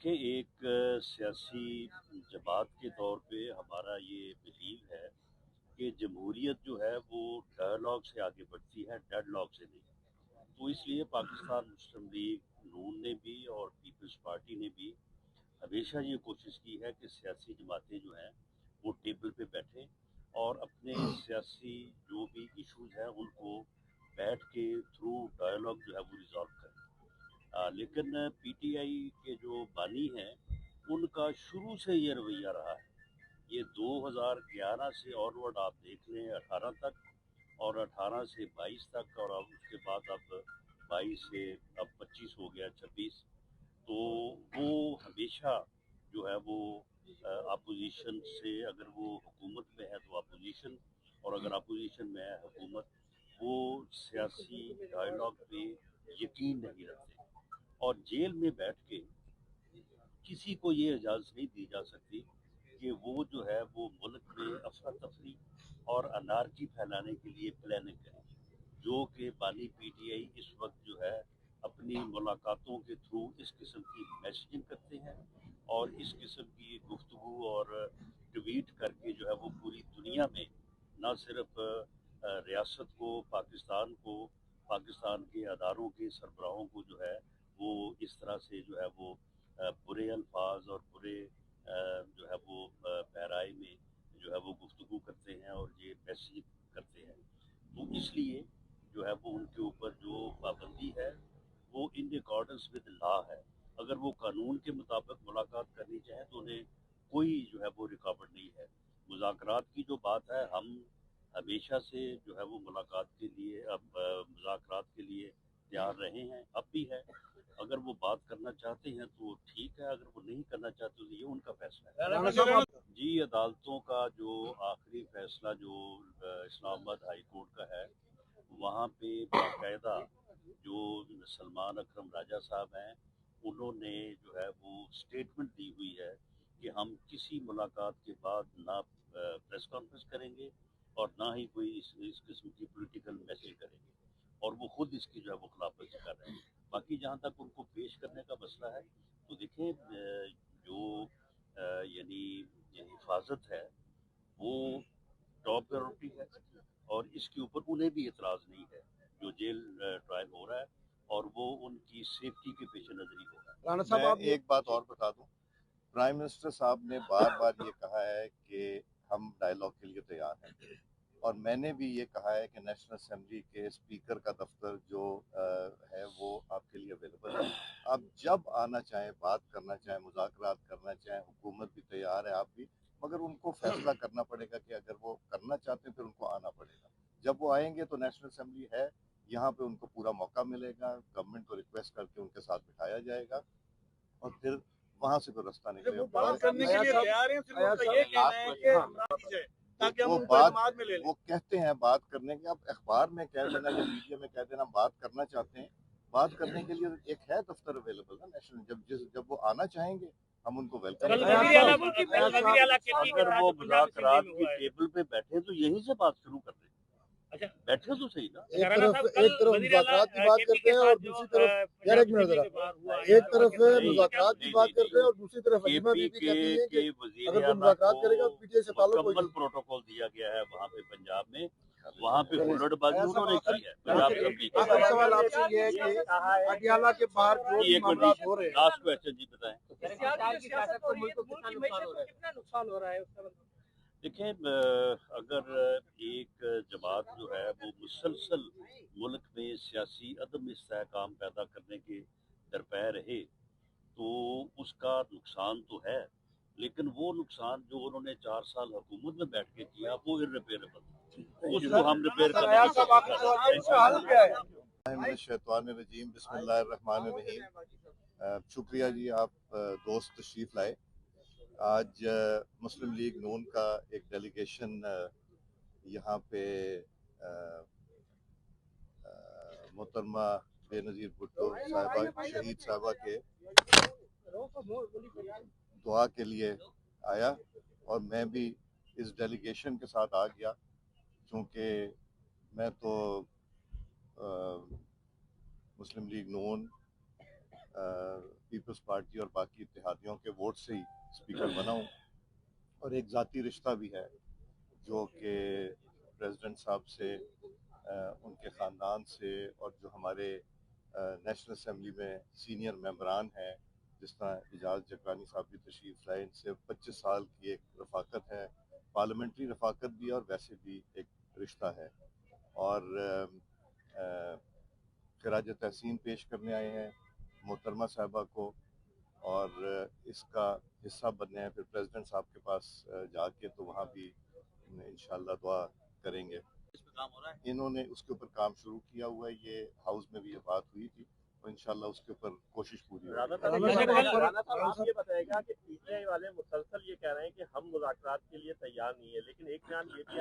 دیکھیں ایک سیاسی جماعت کے طور پہ ہمارا یہ بلیو ہے کہ جمہوریت جو ہے وہ ڈائلاگ سے آگے بڑھتی ہے، ڈیڈ لاگ سے نہیں۔ تو اس لیے پاکستان مسلم لیگ نون نے بھی اور پیپلز پارٹی نے بھی ہمیشہ یہ کوشش کی ہے کہ سیاسی جماعتیں جو ہیں وہ ٹیبل پہ بیٹھیں اور اپنے سیاسی جو بھی ایشوز ہیں ان کو بیٹھ کے تھرو ڈائلاگ جو ہے وہ ریزالو کریں۔ لیکن پی ٹی آئی کے جو بانی ہیں ان کا شروع سے یہ رویہ رہا ہے۔ یہ 2011 سے آنورڈ آپ دیکھ لیں 18 تک، اور 18 سے 22 تک، اور اب اس کے بعد اب 22 سے اب 25 ہو گیا 26، تو وہ ہمیشہ جو ہے وہ اپوزیشن سے، اگر وہ حکومت میں ہے تو اپوزیشن، اور اگر اپوزیشن میں ہے حکومت، وہ سیاسی ڈائلاگ پہ یقین نہیں رکھتے، اور جیل میں بیٹھ کے کسی کو یہ اجازت نہیں دی جا سکتی کہ وہ جو ہے وہ ملک میں افراتفری اور انارکی پھیلانے کے لیے پلاننگ کرے، جو کہ بانی پی ٹی آئی اس وقت جو ہے اپنی ملاقاتوں کے تھرو اس قسم کی میسیجنگ کرتے ہیں، اور اس قسم کی گفتگو اور ٹویٹ کر کے جو ہے وہ پوری دنیا میں نہ صرف ریاست کو، پاکستان کو، پاکستان کے اداروں کے سربراہوں کو جو ہے وہ اس طرح سے جو ہے وہ برے الفاظ اور برے جو ہے وہ پیرائی میں جو ہے وہ گفتگو کرتے ہیں اور یہ میسیج کرتے ہیں۔ تو اس لیے جو ہے وہ ان کے اوپر جو پابندی ہے وہ ان اکارڈنس ود لا ہے۔ اگر وہ قانون کے مطابق ملاقات کرنی چاہیں تو انہیں کوئی جو ہے وہ رکاوٹ نہیں ہے۔ مذاکرات کی جو بات ہے، ہم ہمیشہ سے جو ہے وہ ملاقات کے لیے، اب مذاکرات کے لیے تیار رہے ہیں، اب بھی ہے۔ اگر وہ بات کرنا چاہتے ہیں تو ٹھیک ہے، اگر وہ نہیں کرنا چاہتے تو یہ ان کا فیصلہ ہے۔ جی، عدالتوں کا جو آخری فیصلہ جو اسلام آباد ہائی کورٹ کا ہے، وہاں پہ باقاعدہ جو سلمان اکرم راجہ صاحب ہیں انہوں نے جو ہے وہ اسٹیٹمنٹ دی ہوئی ہے کہ ہم کسی ملاقات کے بعد نہ پریس کانفرنس کریں گے اور نہ ہی کوئی اس قسم کی پولیٹیکل میسج کریں گے، اور وہ خود اس کی جو ہے وہ خلاف ورزی کر رہے ہیں۔ باقی جہاں تک ان کو پیش کرنے کا مسئلہ ہے تو دیکھیں جو یعنی حفاظت ہے وہ ٹاپ پریورٹی ہے، اور اس کے اوپر انہیں بھی اعتراض نہیں ہے جو جیل ٹرائل ہو رہا ہے، اور وہ ان کی سیفٹی کے پیش نظر ہی ہو رہا ہے۔ میں ایک بات اور بتا دوں، پرائم منسٹر صاحب نے بار بار یہ کہا ہے کہ ہم ڈائلاگ کے لیے تیار ہیں، اور میں نے بھی یہ کہا ہے کہ نیشنل اسمبلی کے اسپیکر کا دفتر جو ہے وہ آپ کے لیے اویلیبل ہے، آپ جب آنا چاہیں، بات کرنا چاہیں، مذاکرات کرنا چاہیں، حکومت بھی تیار ہے، آپ بھی، مگر ان کو فیصلہ کرنا پڑے گا کہ اگر وہ کرنا چاہتے ہیں پھر ان کو آنا پڑے گا۔ جب وہ آئیں گے تو نیشنل اسمبلی ہے، یہاں پہ ان کو پورا موقع ملے گا، گورنمنٹ کو ریکویسٹ کر کے ان کے ساتھ بٹھایا جائے گا، اور پھر وہاں سے کوئی رستہ نکلے گا۔ وہ کہتے ہیں بات کرنے کے، اب اخبار میں کہہ دینا یا میڈیا میں کہہ دینا بات کرنا چاہتے ہیں، بات کرنے کے لیے ایک ہے دفتر اویلیبل نا نیشنل، جب وہ آنا چاہیں گے ہم ان کو ویلکم کریں گے۔ اگر وہ مذاکرات کی ٹیبل پہ بیٹھے تو یہیں سے بات شروع کر دیں، بیٹھے تو صحیح نا۔ ایک طرف مذاکرات کی بات کرتے ہیں اور دوسری طرف ایک منٹ ذرا، ایک طرف مذاکرات کی بات کرتے ہیں اور دوسری طرف حلیمہ بی بی کہتی ہیں کہ اگر کوئی مذاکرات کرے گا پی ٹی آئی سے تعلق کوئی مکمل پروٹوکول دیا گیا ہے وہاں پہ پنجاب میں، وہاں پہ ہلڑ بازی انہوں نے کی ہے پنجاب اسمبلی کی۔ آخری سوال آپ سے یہ ہے کہ پٹیالہ کے باہر جو بھی معاملات ہو رہے ہیں، لاسٹ کویسچن جی بتائیں۔ دیکھیں اگر ایک جماعت جو ہے وہ مسلسل ملک میں سیاسی عدم استحکام پیدا کرنے کے درپے رہے تو اس کا نقصان تو ہے، لیکن وہ نقصان جو انہوں نے 4 سال حکومت میں بیٹھ کے کیا وہ irreparable، اس کو ہم ریپیئر کرنے کی کوشش کریں۔ من الشیطان الرجیم، بسم اللہ الرحمن الرحیم۔ شکریہ جی، آپ دوست تشریف لائے۔ آج مسلم لیگ نون کا ایک ڈیلیگیشن یہاں پہ محترمہ بے نظیر بھٹو صاحبہ، شہید صاحبہ کے دعا کے لیے آیا، اور میں بھی اس ڈیلیگیشن کے ساتھ آ گیا، چونکہ میں تو مسلم لیگ نون پیپلز پارٹی اور باقی اتحادیوں کے ووٹ سے ہی اسپیکر بنا ہوں، اور ایک ذاتی رشتہ بھی ہے جو کہ پریزیڈنٹ صاحب سے، ان کے خاندان سے، اور جو ہمارے نیشنل اسمبلی میں سینئر ممبران ہیں جس طرح اعجاز جگرانی صاحب بھی تشریف لائے، ان سے 25 سال کی ایک رفاقت ہے، پارلیمنٹری رفاقت بھی اور ویسے بھی ایک رشتہ ہے، اور خراج تحسین پیش کرنے آئے ہیں محترمہ صاحبہ کو، اور اس کا حصہ بننے ہیں پھر پریزیڈنٹ صاحب کے پاس جا کے، تو وہاں بھی انشاءاللہ دعا کریں گے۔ انہوں نے اس کے اوپر کام شروع کیا ہوا ہے، یہ ہاؤس میں بھی یہ بات ہوئی تھی، اور انشاءاللہ اس کے اوپر کوشش پوری ہوگی۔ رانا صاحب آپ یہ بتائے گا کہ پی ٹی آئی والے مسلسل یہ کہہ رہے ہیں کہ ہم مذاکرات کے لیے تیار نہیں ہے، لیکن ایک بیان یہ بھی